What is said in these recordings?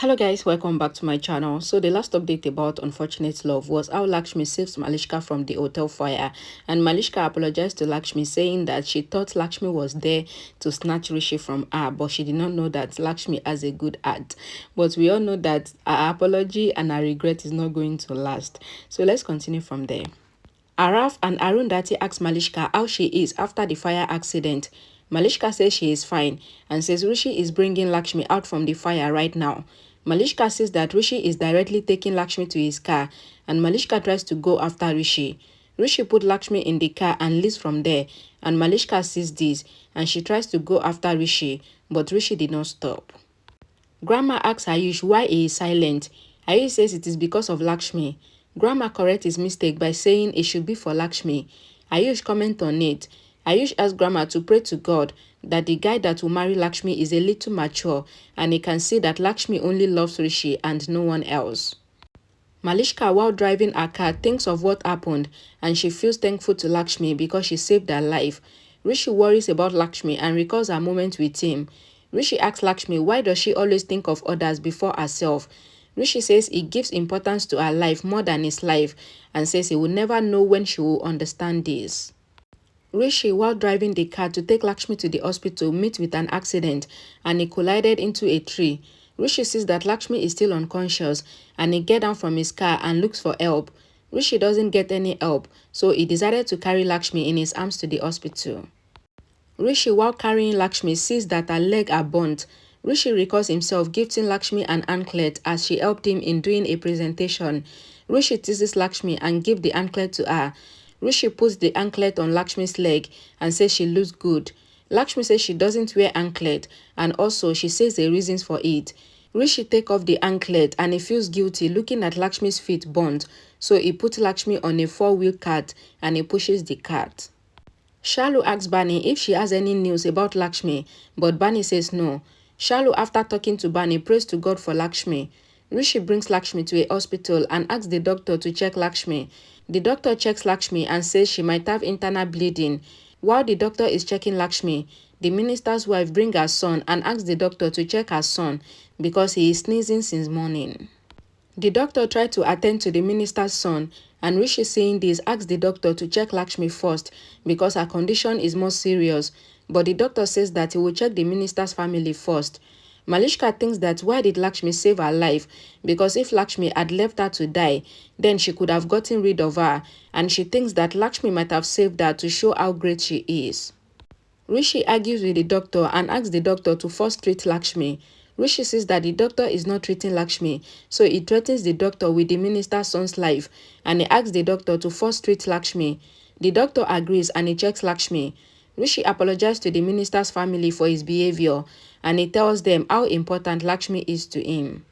Hello guys, welcome back to my channel. So the last update about Unfortunate Love was how Lakshmi saves Malishka from the hotel fire, and Malishka apologized to Lakshmi saying that she thought Lakshmi was there to snatch Rishi from her, but she did not know that Lakshmi has a good heart. But we all know that her apology and her regret is not going to last. So let's continue from there. Araf and Arundhati asked Malishka how she is after the fire accident. Malishka says she is fine and says Rishi is bringing Lakshmi out from the fire right now. Malishka says that Rishi is directly taking Lakshmi to his car, and Malishka tries to go after Rishi. Rishi put Lakshmi in the car and leaves from there, and Malishka sees this and she tries to go after Rishi, but Rishi did not stop. Grandma asks Ayush why he is silent. Ayush says it is because of Lakshmi. Grandma corrects his mistake by saying it should be for Lakshmi. Ayush comments on it. Ayush asks Grandma to pray to God that the guy that will marry Lakshmi is a little mature and he can see that Lakshmi only loves Rishi and no one else. Malishka, while driving her car, thinks of what happened and she feels thankful to Lakshmi because she saved her life. Rishi worries about Lakshmi and recalls her moment with him. Rishi asks Lakshmi why does she always think of others before herself. Rishi says he gives importance to her life more than his life and says he will never know when she will understand this. Rishi, while driving the car to take Lakshmi to the hospital, meets with an accident and he collided into a tree. Rishi sees that Lakshmi is still unconscious and he gets down from his car and looks for help. Rishi doesn't get any help, so he decided to carry Lakshmi in his arms to the hospital. Rishi, while carrying Lakshmi, sees that her legs are burnt. Rishi recalls himself gifting Lakshmi an anklet as she helped him in doing a presentation. Rishi teases Lakshmi and gives the anklet to her. Rishi puts the anklet on Lakshmi's leg and says she looks good. Lakshmi says she doesn't wear anklet and also she says the reasons for it. Rishi takes off the anklet and he feels guilty looking at Lakshmi's feet burnt, so he puts Lakshmi on a four-wheel cart and he pushes the cart. Shalu asks Bani if she has any news about Lakshmi, but Bani says no. Shalu, after talking to Bani, prays to God for Lakshmi. Rishi brings Lakshmi to a hospital and asks the doctor to check Lakshmi. The doctor checks Lakshmi and says she might have internal bleeding. While the doctor is checking Lakshmi, the minister's wife brings her son and asks the doctor to check her son because he is sneezing since morning. The doctor tried to attend to the minister's son, and Rishi, seeing this, asked the doctor to check Lakshmi first because her condition is more serious, but the doctor says that he will check the minister's family first. Malishka thinks that why did Lakshmi save her life, because if Lakshmi had left her to die, then she could have gotten rid of her, and she thinks that Lakshmi might have saved her to show how great she is. Rishi argues with the doctor and asks the doctor to first treat Lakshmi. Rishi says that the doctor is not treating Lakshmi, so he threatens the doctor with the minister's son's life and he asks the doctor to first treat Lakshmi. The doctor agrees and he checks Lakshmi. Rishi apologizes to the minister's family for his behavior and he tells them how important Lakshmi is to him.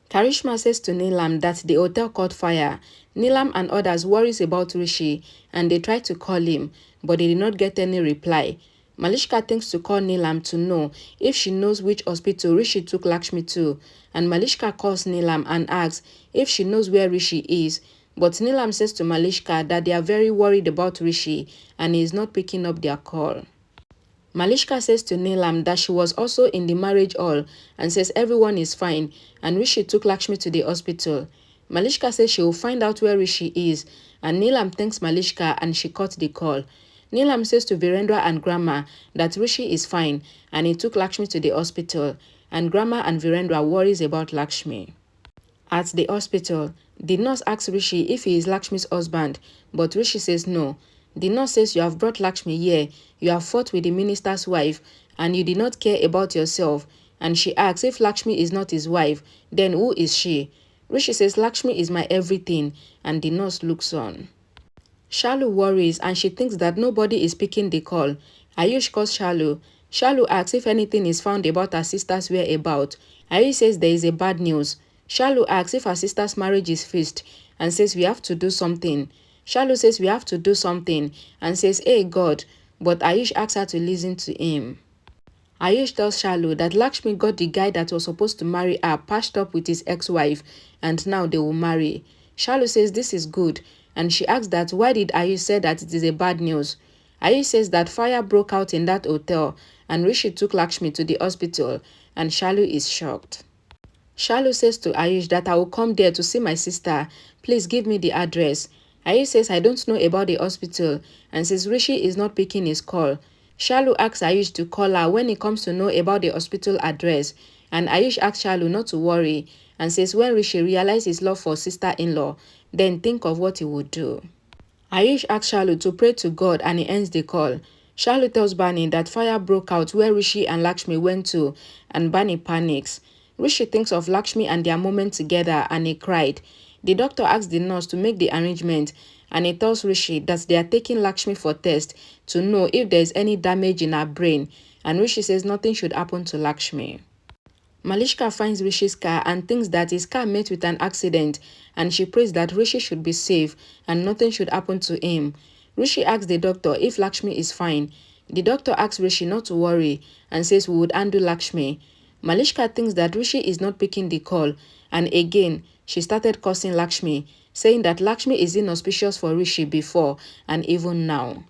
Karishma says to Neelam that the hotel caught fire. Neelam and others worries about Rishi and they try to call him, but they did not get any reply. Malishka thinks to call Neelam to know if she knows which hospital Rishi took Lakshmi to, and Malishka calls Neelam and asks if she knows where Rishi is, but Neelam says to Malishka that they are very worried about Rishi and he is not picking up their call. Malishka says to Neelam that she was also in the marriage hall and says everyone is fine and Rishi took Lakshmi to the hospital. Malishka says she will find out where Rishi is and Neelam thanks Malishka and she cut the call. Neelam says to Virendra and Grandma that Rishi is fine and he took Lakshmi to the hospital, and Grandma and Virendra worries about Lakshmi. At the hospital, the nurse asks Rishi if he is Lakshmi's husband, but Rishi says no. The nurse says you have brought Lakshmi here, you have fought with the minister's wife, and you did not care about yourself, and she asks if Lakshmi is not his wife, then who is she? Rishi says Lakshmi is my everything, and the nurse looks on. Shalu worries and she thinks that nobody is picking the call. Ayush calls Shalu. Shalu asks if anything is found about her sister's whereabouts. Ayush says there is a bad news. Shalu asks if her sister's marriage is fixed and says we have to do something. Shalu says we have to do something and says, hey God, but Ayush asks her to listen to him. Ayush tells Shalu that Lakshmi got the guy that was supposed to marry her patched up with his ex-wife and now they will marry. Shalu says this is good and she asks that why did Ayush say that it is a bad news. Ayush says that fire broke out in that hotel and Rishi took Lakshmi to the hospital and Shalu is shocked. Shalu says to Ayush that I will come there to see my sister. Please give me the address. Ayush says I don't know about the hospital and says Rishi is not picking his call. Shalu asks Ayush to call her when he comes to know about the hospital address, and Ayush asks Shalu not to worry and says when Rishi realizes his love for sister-in-law, then think of what he would do. Ayush asks Shalu to pray to God and he ends the call. Shalu tells Bani that fire broke out where Rishi and Lakshmi went to, and Bani panics. Rishi thinks of Lakshmi and their moment together and he cried. The doctor asks the nurse to make the arrangement and he tells Rishi that they are taking Lakshmi for test to know if there is any damage in her brain, and Rishi says nothing should happen to Lakshmi. Malishka finds Rishi's car and thinks that his car met with an accident, and she prays that Rishi should be safe and nothing should happen to him. Rishi asks the doctor if Lakshmi is fine. The doctor asks Rishi not to worry and says we would handle Lakshmi. Malishka thinks that Rishi is not picking the call, and again she started cursing Lakshmi, saying that Lakshmi is inauspicious for Rishi before and even now.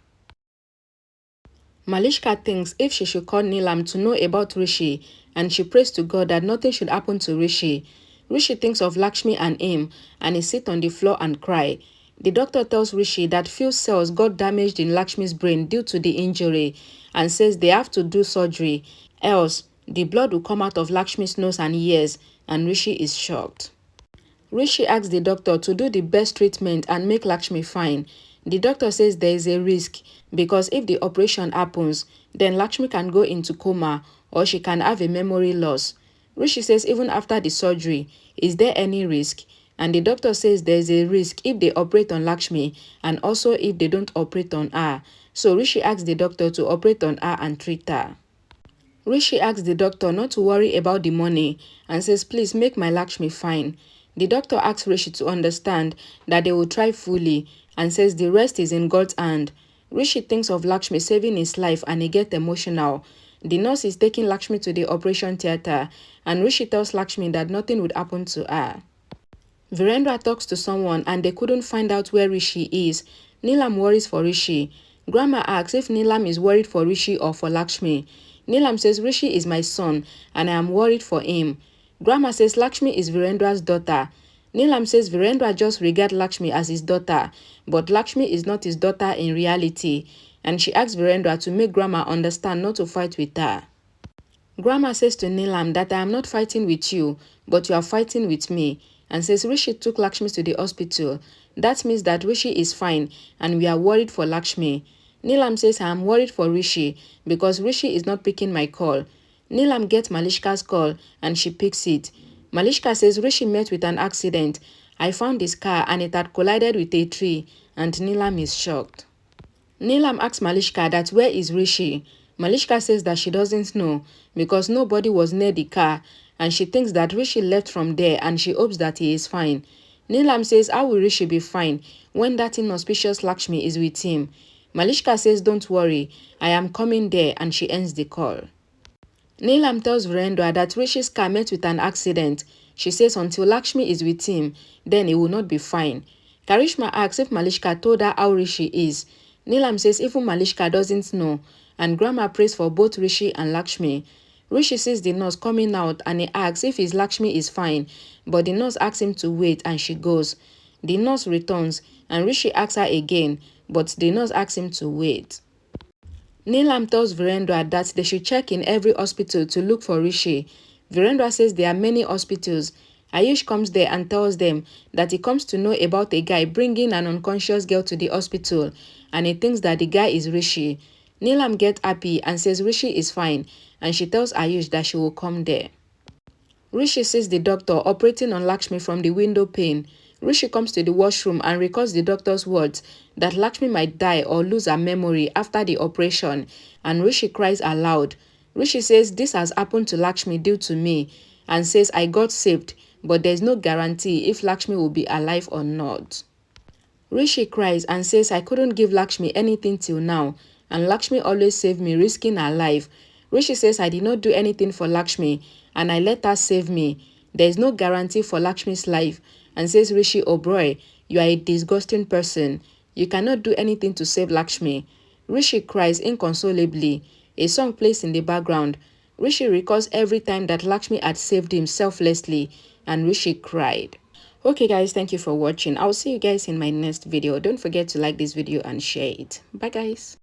Malishka thinks if she should call Neelam to know about Rishi, and she prays to God that nothing should happen to Rishi. Rishi thinks of Lakshmi and him, and he sits on the floor and cries. The doctor tells Rishi that few cells got damaged in Lakshmi's brain due to the injury and says they have to do surgery, else the blood will come out of Lakshmi's nose and ears, and Rishi is shocked. Rishi asks the doctor to do the best treatment and make Lakshmi fine. The doctor says there is a risk because if the operation happens, then Lakshmi can go into coma or she can have a memory loss. Rishi says even after the surgery, is there any risk? And the doctor says there is a risk if they operate on Lakshmi and also if they don't operate on her. So Rishi asks the doctor to operate on her and treat her. Rishi asks the doctor not to worry about the money and says please make my Lakshmi fine. The doctor asks Rishi to understand that they will try fully and says the rest is in God's hand. Rishi thinks of Lakshmi saving his life and he gets emotional. The nurse is taking Lakshmi to the operation theatre and Rishi tells Lakshmi that nothing would happen to her. Virendra talks to someone and they couldn't find out where Rishi is. Neelam worries for Rishi. Grandma asks if Neelam is worried for Rishi or for Lakshmi. Neelam says Rishi is my son and I am worried for him. Grandma says Lakshmi is Virendra's daughter. Neelam says Virendra just regards Lakshmi as his daughter, but Lakshmi is not his daughter in reality, and she asks Virendra to make Grandma understand not to fight with her. Grandma says to Neelam that I am not fighting with you, but you are fighting with me, and says Rishi took Lakshmi to the hospital. That means that Rishi is fine and we are worried for Lakshmi. Neelam says I am worried for Rishi because Rishi is not picking my call. Neelam gets Malishka's call and she picks it. Malishka says Rishi met with an accident. I found his car and it had collided with a tree, and Neelam is shocked. Neelam asks Malishka that where is Rishi. Malishka says that she doesn't know because nobody was near the car and she thinks that Rishi left from there and she hopes that he is fine. Neelam says how will Rishi be fine when that inauspicious Lakshmi is with him? Malishka says don't worry, I am coming there, and she ends the call. Neelam tells Virendra that Rishi's car met with an accident. She says until Lakshmi is with him, then he will not be fine. Karishma asks if Malishka told her how Rishi is. Neelam says even Malishka doesn't know, and Grandma prays for both Rishi and Lakshmi. Rishi sees the nurse coming out and he asks if his Lakshmi is fine, but the nurse asks him to wait and she goes. The nurse returns and Rishi asks her again, but the nurse asks him to wait. Neelam tells Virendra that they should check in every hospital to look for Rishi. Virendra says there are many hospitals. Ayush comes there and tells them that he comes to know about a guy bringing an unconscious girl to the hospital and he thinks that the guy is Rishi. Neelam gets happy and says Rishi is fine, and she tells Ayush that she will come there. Rishi sees the doctor operating on Lakshmi from the window pane. Rishi comes to the washroom and records the doctor's words that Lakshmi might die or lose her memory after the operation, and Rishi cries aloud. Rishi says this has happened to Lakshmi due to me and says I got saved, but there is no guarantee if Lakshmi will be alive or not. Rishi cries and says I couldn't give Lakshmi anything till now, and Lakshmi always saved me risking her life. Rishi says I did not do anything for Lakshmi and I let her save me. There is no guarantee for Lakshmi's life, and says Rishi, oh boy, you are a disgusting person. You cannot do anything to save Lakshmi. Rishi cries inconsolably. A song plays in the background. Rishi recalls every time that Lakshmi had saved him selflessly, and Rishi cried. Okay guys, thank you for watching. I'll see you guys in my next video. Don't forget to like this video and share it. Bye guys.